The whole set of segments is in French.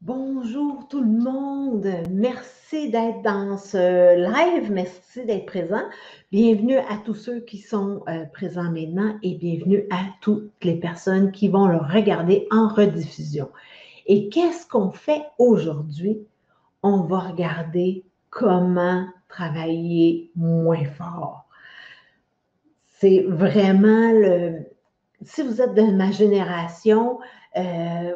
Bonjour tout le monde, merci d'être dans ce live, merci d'être présent. Bienvenue à tous ceux qui sont présents maintenant et bienvenue à toutes les personnes qui vont le regarder en rediffusion. Et qu'est-ce qu'on fait aujourd'hui? On va regarder comment travailler moins fort. C'est vraiment si vous êtes de ma génération,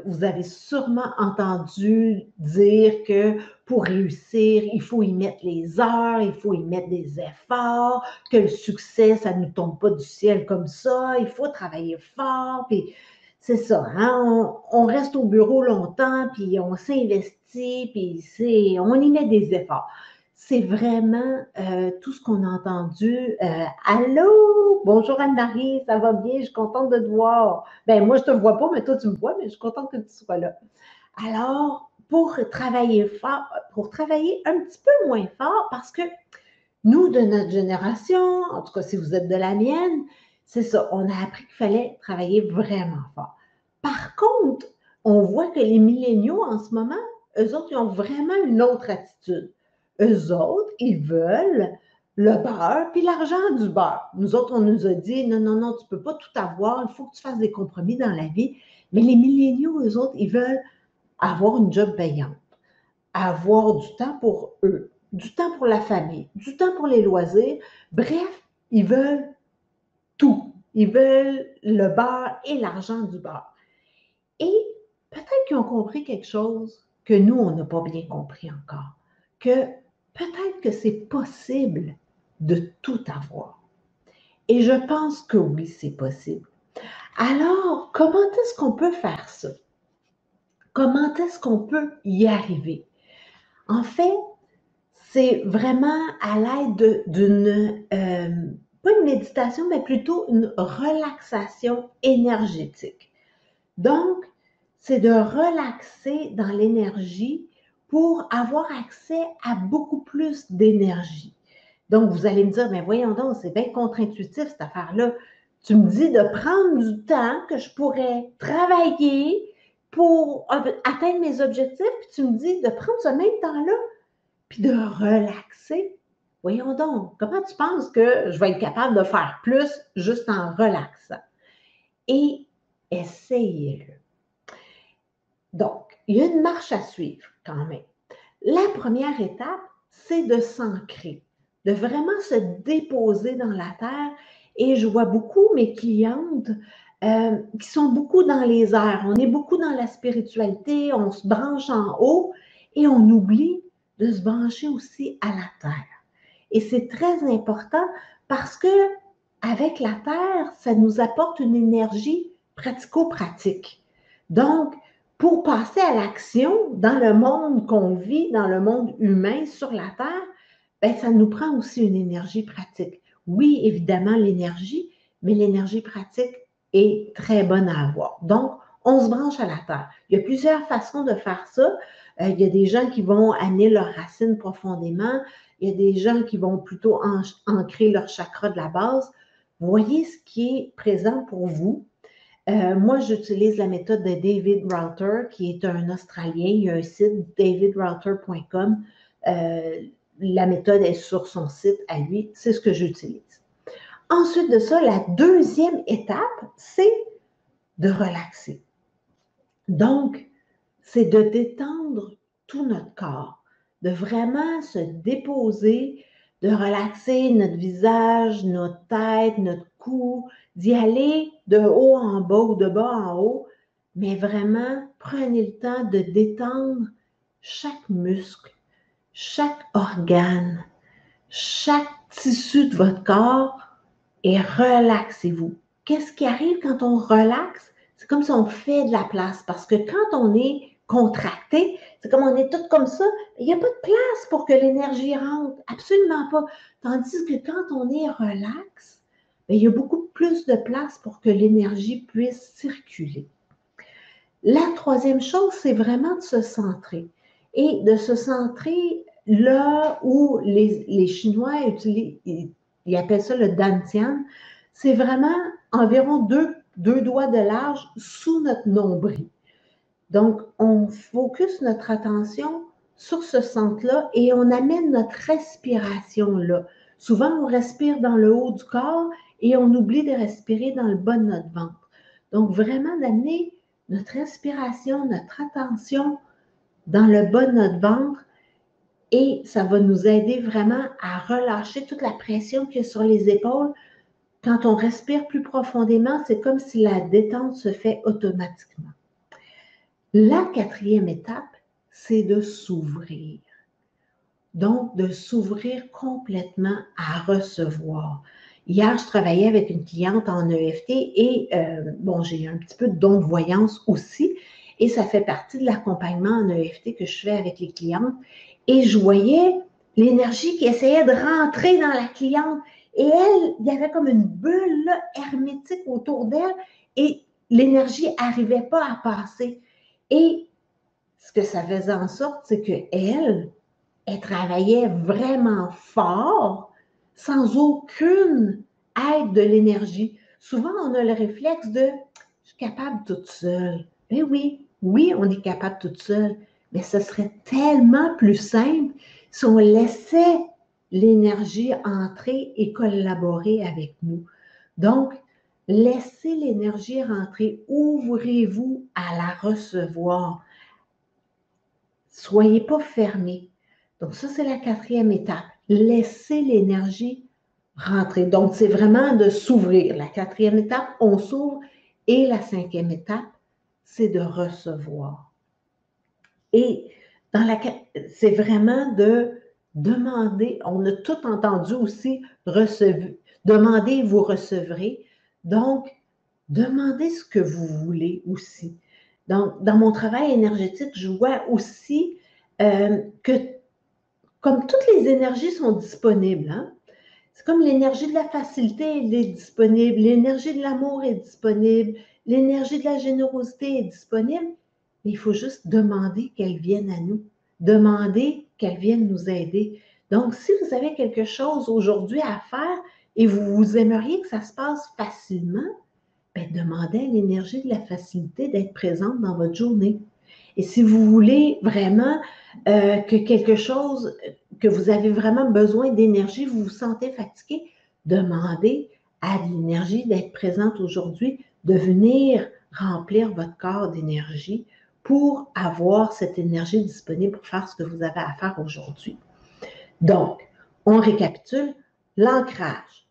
vous avez sûrement entendu dire que pour réussir, il faut y mettre les heures, il faut y mettre des efforts, que le succès, ça ne nous tombe pas du ciel comme ça, il faut travailler fort, puis c'est ça, hein? On reste au bureau longtemps, puis on s'investit, puis on y met des efforts. C'est vraiment tout ce qu'on a entendu. Allô? Bonjour Anne-Marie, ça va bien? Je suis contente de te voir. Ben moi, je ne te vois pas, mais toi, tu me vois, mais je suis contente que tu sois là. Alors, pour travailler fort, pour travailler un petit peu moins fort, parce que nous, de notre génération, en tout cas, si vous êtes de la mienne, c'est ça, on a appris qu'il fallait travailler vraiment fort. Par contre, on voit que les milléniaux, en ce moment, eux autres, ils ont vraiment une autre attitude. Eux autres, ils veulent le beurre puis l'argent du beurre. Nous autres, on nous a dit, non, non, non, tu ne peux pas tout avoir, il faut que tu fasses des compromis dans la vie. Mais les milléniaux, eux autres, ils veulent avoir une job payante, avoir du temps pour eux, du temps pour la famille, du temps pour les loisirs. Bref, ils veulent tout. Ils veulent le beurre et l'argent du beurre. Et peut-être qu'ils ont compris quelque chose que nous, on n'a pas bien compris encore. Que peut-être que c'est possible de tout avoir. Et je pense que oui, c'est possible. Alors, comment est-ce qu'on peut faire ça? Comment est-ce qu'on peut y arriver? En fait, c'est vraiment à l'aide d'une, pas une méditation, mais plutôt une relaxation énergétique. Donc, c'est de relaxer dans l'énergie pour avoir accès à beaucoup plus d'énergie. Donc, vous allez me dire, mais voyons donc, c'est bien contre-intuitif cette affaire-là. Tu me dis de prendre du temps que je pourrais travailler pour atteindre mes objectifs, puis tu me dis de prendre ce même temps-là puis de relaxer. Voyons donc, comment tu penses que je vais être capable de faire plus juste en relaxant? Et essayez-le. Donc, il y a une marche à suivre quand même. La première étape, c'est de s'ancrer, de vraiment se déposer dans la terre. Et je vois beaucoup mes clientes qui sont beaucoup dans les airs. On est beaucoup dans la spiritualité, on se branche en haut et on oublie de se brancher aussi à la terre. Et c'est très important parce que avec la terre, ça nous apporte une énergie pratico-pratique. Donc, pour passer à l'action dans le monde qu'on vit, dans le monde humain sur la Terre, bien, ça nous prend aussi une énergie pratique. Oui, évidemment, l'énergie, mais l'énergie pratique est très bonne à avoir. Donc, on se branche à la Terre. Il y a plusieurs façons de faire ça. Il y a des gens qui vont amener leurs racines profondément. Il y a des gens qui vont plutôt ancrer leur chakra de la base. Voyez ce qui est présent pour vous. Moi, j'utilise la méthode de David Router, qui est un Australien. Il y a un site, davidrouter.com. La méthode est sur son site à lui. C'est ce que j'utilise. Ensuite de ça, la deuxième étape, c'est de relaxer. Donc, c'est de détendre tout notre corps, de vraiment se déposer, de relaxer notre visage, notre tête, notre cou, d'y aller de haut en bas ou de bas en haut, mais vraiment, prenez le temps de détendre chaque muscle, chaque organe, chaque tissu de votre corps et relaxez-vous. Qu'est-ce qui arrive quand on relaxe? C'est comme si on fait de la place parce que quand on est contracté, c'est comme on est tout comme ça, il n'y a pas de place pour que l'énergie rentre, absolument pas. Tandis que quand on est relax, il y a beaucoup plus de place pour que l'énergie puisse circuler. La troisième chose, c'est vraiment de se centrer et de se centrer là où les Chinois utilisent, ils appellent ça le dantian. c'est vraiment environ deux doigts de large sous notre nombril. Donc, on focus notre attention sur ce centre-là et on amène notre respiration là. Souvent, on respire dans le haut du corps et on oublie de respirer dans le bas de notre ventre. Donc, vraiment d'amener notre respiration, notre attention dans le bas de notre ventre et ça va nous aider vraiment à relâcher toute la pression qu'il y a sur les épaules. Quand on respire plus profondément, c'est comme si la détente se fait automatiquement. La quatrième étape, c'est de s'ouvrir. Donc, de s'ouvrir complètement à recevoir. Hier, je travaillais avec une cliente en EFT et j'ai un petit peu de don de voyance aussi et ça fait partie de l'accompagnement en EFT que je fais avec les clientes. Et je voyais l'énergie qui essayait de rentrer dans la cliente et elle, il y avait comme une bulle là, hermétique autour d'elle et l'énergie n'arrivait pas à passer. Et ce que ça faisait en sorte, c'est qu'elle travaillait vraiment fort sans aucune aide de l'énergie. Souvent, on a le réflexe de « je suis capable toute seule ». Ben oui, on est capable toute seule, mais ce serait tellement plus simple si on laissait l'énergie entrer et collaborer avec nous. Donc, laissez l'énergie rentrer, ouvrez-vous à la recevoir. Soyez pas fermés. Donc, ça, c'est la quatrième étape. Laissez l'énergie rentrer. Donc, c'est vraiment de s'ouvrir. La quatrième étape, on s'ouvre. Et la cinquième étape, c'est de recevoir. Et c'est vraiment de demander, on a tout entendu aussi, demandez, vous recevrez. Donc, demandez ce que vous voulez aussi. Donc, dans mon travail énergétique, je vois aussi que comme toutes les énergies sont disponibles, hein, c'est comme l'énergie de la facilité, elle est disponible, l'énergie de l'amour est disponible, l'énergie de la générosité est disponible, mais il faut juste demander qu'elle vienne à nous, demander qu'elle vienne nous aider. Donc, si vous avez quelque chose aujourd'hui à faire et vous aimeriez que ça se passe facilement, bien, demandez à l'énergie de la facilité d'être présente dans votre journée. Et si vous voulez vraiment que quelque chose, que vous avez vraiment besoin d'énergie, vous vous sentez fatigué, demandez à l'énergie d'être présente aujourd'hui, de venir remplir votre corps d'énergie pour avoir cette énergie disponible pour faire ce que vous avez à faire aujourd'hui. Donc, on récapitule, l'ancrage.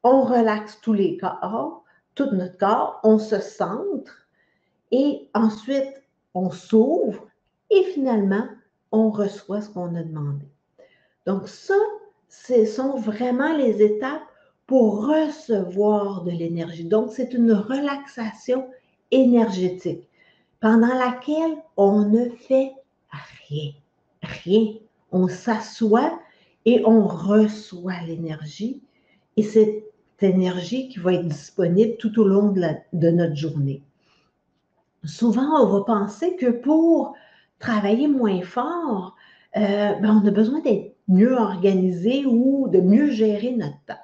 On relaxe tous les corps, tout notre corps, on se centre et ensuite, on s'ouvre et finalement, on reçoit ce qu'on a demandé. Donc ça, ce sont vraiment les étapes pour recevoir de l'énergie. Donc, c'est une relaxation énergétique pendant laquelle on ne fait rien. Rien. On s'assoit et on reçoit l'énergie. Et cette énergie qui va être disponible tout au long de notre journée. Souvent, on va penser que pour travailler moins fort, on a besoin d'être mieux organisé ou de mieux gérer notre temps.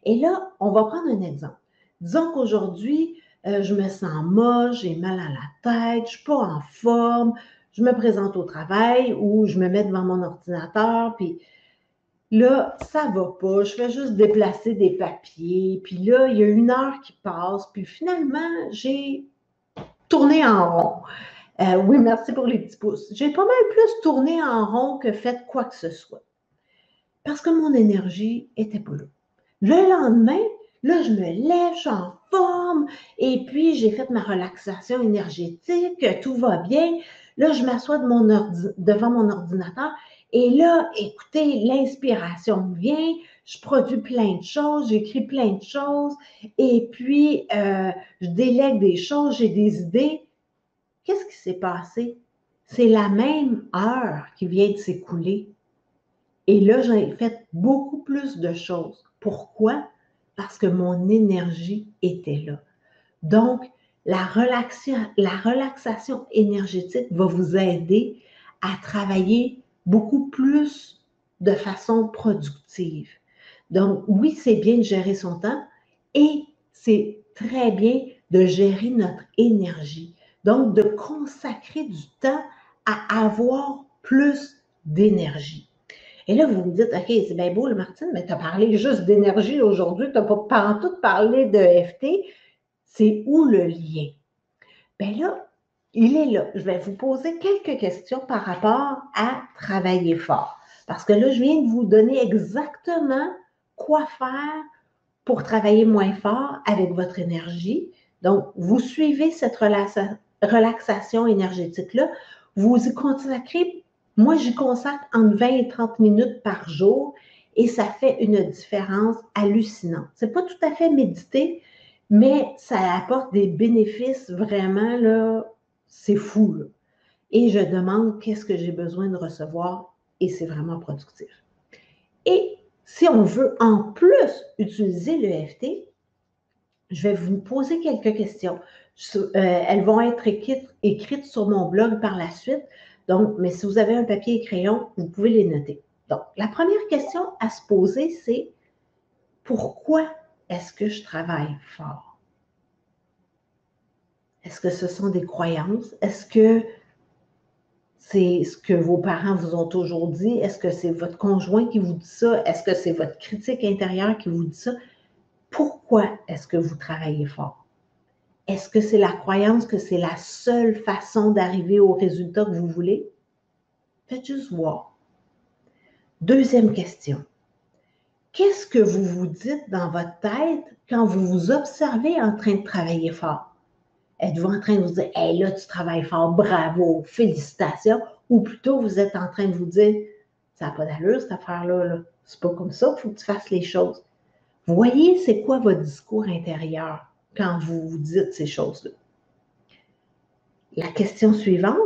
Et là, on va prendre un exemple. Disons qu'aujourd'hui, je me sens moche, j'ai mal à la tête, je ne suis pas en forme, je me présente au travail ou je me mets devant mon ordinateur, puis là, ça ne va pas, je fais juste déplacer des papiers, puis là, il y a 1 heure qui passe, puis finalement, j'ai tourné en rond. Oui, merci pour les petits pouces. J'ai pas mal plus tourné en rond que fait quoi que ce soit. Parce que mon énergie n'était pas là. Le lendemain, là, je me lève, je suis en forme, et puis j'ai fait ma relaxation énergétique, tout va bien. Là, je m'assois devant mon ordinateur, et là, écoutez, l'inspiration vient, je produis plein de choses, j'écris plein de choses, et puis je délègue des choses, j'ai des idées. Qu'est-ce qui s'est passé? C'est la même heure qui vient de s'écouler. Et là, j'ai fait beaucoup plus de choses. Pourquoi? Parce que mon énergie était là. Donc, la relaxation énergétique va vous aider à travailler beaucoup plus de façon productive. Donc, oui, c'est bien de gérer son temps Et c'est très bien de gérer notre énergie. Donc, de consacrer du temps à avoir plus d'énergie. Et là, vous me dites, OK, c'est bien beau, Martine, mais tu as parlé juste d'énergie aujourd'hui, tu n'as pas tout parlé de FT. C'est où le lien? Bien là, il est là. Je vais vous poser quelques questions par rapport à travailler fort. Parce que là, je viens de vous donner exactement quoi faire pour travailler moins fort avec votre énergie. Donc, vous suivez cette relaxation énergétique-là. Vous y consacrez, moi, j'y consacre entre 20 et 30 minutes par jour et ça fait une différence hallucinante. Ce n'est pas tout à fait méditer, mais ça apporte des bénéfices vraiment, là, c'est fou. Là. Et je demande qu'est-ce que j'ai besoin de recevoir et c'est vraiment productif. Et si on veut en plus utiliser l'EFT, je vais vous poser quelques questions. Elles vont être écrites sur mon blog par la suite. Donc, mais si vous avez un papier et crayon, vous pouvez les noter. Donc, la première question à se poser, c'est pourquoi est-ce que je travaille fort? Est-ce que ce sont des croyances? Est-ce que c'est ce que vos parents vous ont toujours dit? Est-ce que c'est votre conjoint qui vous dit ça? Est-ce que c'est votre critique intérieure qui vous dit ça? Pourquoi est-ce que vous travaillez fort? Est-ce que c'est la croyance que c'est la seule façon d'arriver au résultat que vous voulez? Faites juste voir. Deuxième question. Qu'est-ce que vous vous dites dans votre tête quand vous vous observez en train de travailler fort? Êtes-vous en train de vous dire, hey, là, tu travailles fort, bravo, félicitations, ou plutôt vous êtes en train de vous dire, ça n'a pas d'allure, cette affaire-là, là. C'est pas comme ça qu'il faut que tu fasses les choses. Vous voyez, c'est quoi votre discours intérieur quand vous vous dites ces choses-là? La question suivante,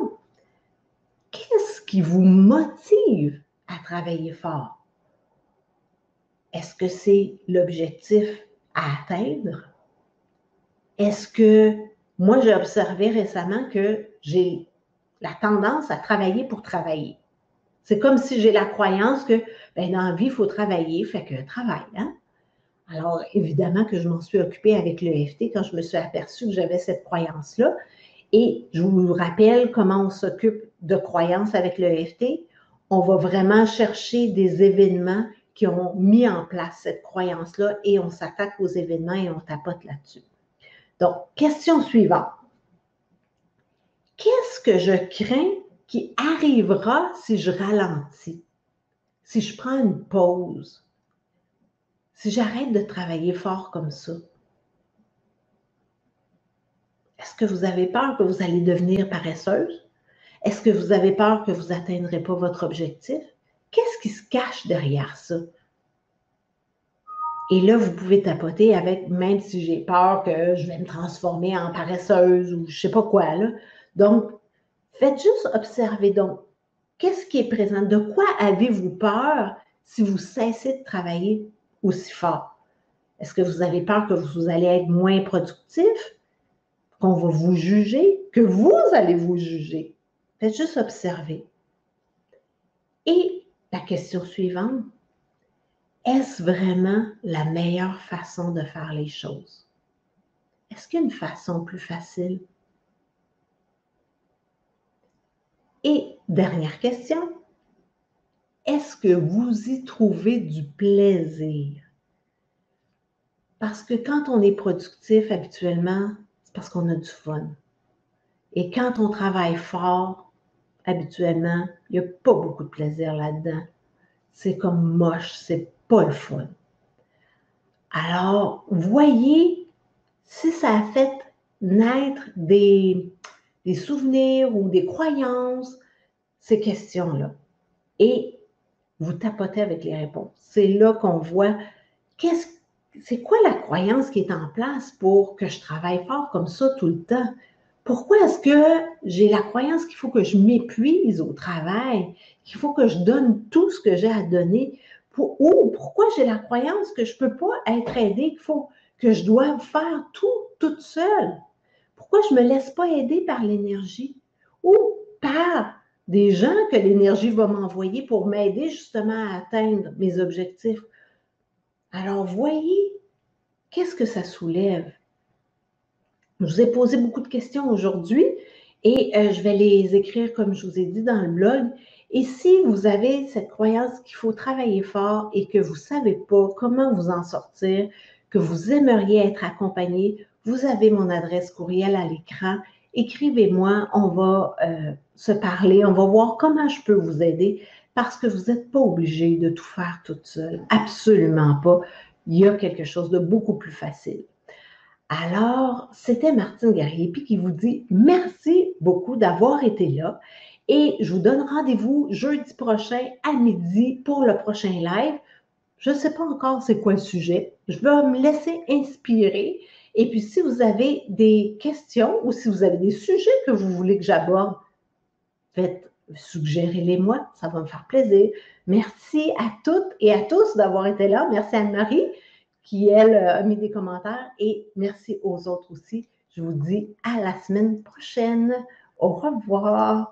qu'est-ce qui vous motive à travailler fort? Est-ce que c'est l'objectif à atteindre? Est-ce que, moi, j'ai observé récemment que j'ai la tendance à travailler pour travailler. C'est comme si j'ai la croyance que, ben, dans la vie, il faut travailler, fait que travaille, hein? Alors, évidemment que je m'en suis occupée avec l'EFT quand je me suis aperçue que j'avais cette croyance-là. Et je vous rappelle comment on s'occupe de croyances avec l'EFT. On va vraiment chercher des événements qui ont mis en place cette croyance-là et on s'attaque aux événements et on tapote là-dessus. Donc, question suivante. Qu'est-ce que je crains qui arrivera si je ralentis, si je prends une pause, si j'arrête de travailler fort comme ça? Est-ce que vous avez peur que vous allez devenir paresseuse? Est-ce que vous avez peur que vous n'atteindrez pas votre objectif? Qu'est-ce qui se cache derrière ça? Et là, vous pouvez tapoter avec, même si j'ai peur que je vais me transformer en paresseuse ou je ne sais pas quoi. Là. Donc, faites juste observer. Donc, qu'est-ce qui est présent? De quoi avez-vous peur si vous cessez de travailler aussi fort? Est-ce que vous avez peur que vous allez être moins productif? Qu'on va vous juger? Que vous allez vous juger? Faites juste observer. Et la question suivante, est-ce vraiment la meilleure façon de faire les choses? Est-ce qu'il y a une façon plus facile? Et dernière question, est-ce que vous y trouvez du plaisir? Parce que quand on est productif habituellement, c'est parce qu'on a du fun. Et quand on travaille fort, habituellement, il n'y a pas beaucoup de plaisir là-dedans. C'est comme moche, c'est pas le fun. Alors, voyez si ça a fait naître des souvenirs ou des croyances, ces questions-là. Et vous tapotez avec les réponses. C'est là qu'on voit c'est quoi la croyance qui est en place pour que je travaille fort comme ça tout le temps? Pourquoi est-ce que j'ai la croyance qu'il faut que je m'épuise au travail, qu'il faut que je donne tout ce que j'ai à donner? Ou pourquoi j'ai la croyance que je ne peux pas être aidée, qu'il faut que je dois faire tout toute seule? Pourquoi je ne me laisse pas aider par l'énergie ou par des gens que l'énergie va m'envoyer pour m'aider justement à atteindre mes objectifs? Alors, voyez qu'est-ce que ça soulève? Je vous ai posé beaucoup de questions aujourd'hui et je vais les écrire comme je vous ai dit dans le blog. Et si vous avez cette croyance qu'il faut travailler fort et que vous ne savez pas comment vous en sortir, que vous aimeriez être accompagné, vous avez mon adresse courriel à l'écran. Écrivez-moi, on va se parler, on va voir comment je peux vous aider parce que vous n'êtes pas obligé de tout faire toute seule. Absolument pas. Il y a quelque chose de beaucoup plus facile. Alors, c'était Martine Gariepi qui vous dit merci beaucoup d'avoir été là et je vous donne rendez-vous jeudi prochain à midi pour le prochain live. Je ne sais pas encore c'est quoi le sujet. Je vais me laisser inspirer. Et puis, si vous avez des questions ou si vous avez des sujets que vous voulez que j'aborde, faites, suggérez-les-moi. Ça va me faire plaisir. Merci à toutes et à tous d'avoir été là. Merci à Anne-Marie qui, elle, a mis des commentaires. Et merci aux autres aussi. Je vous dis à la semaine prochaine. Au revoir.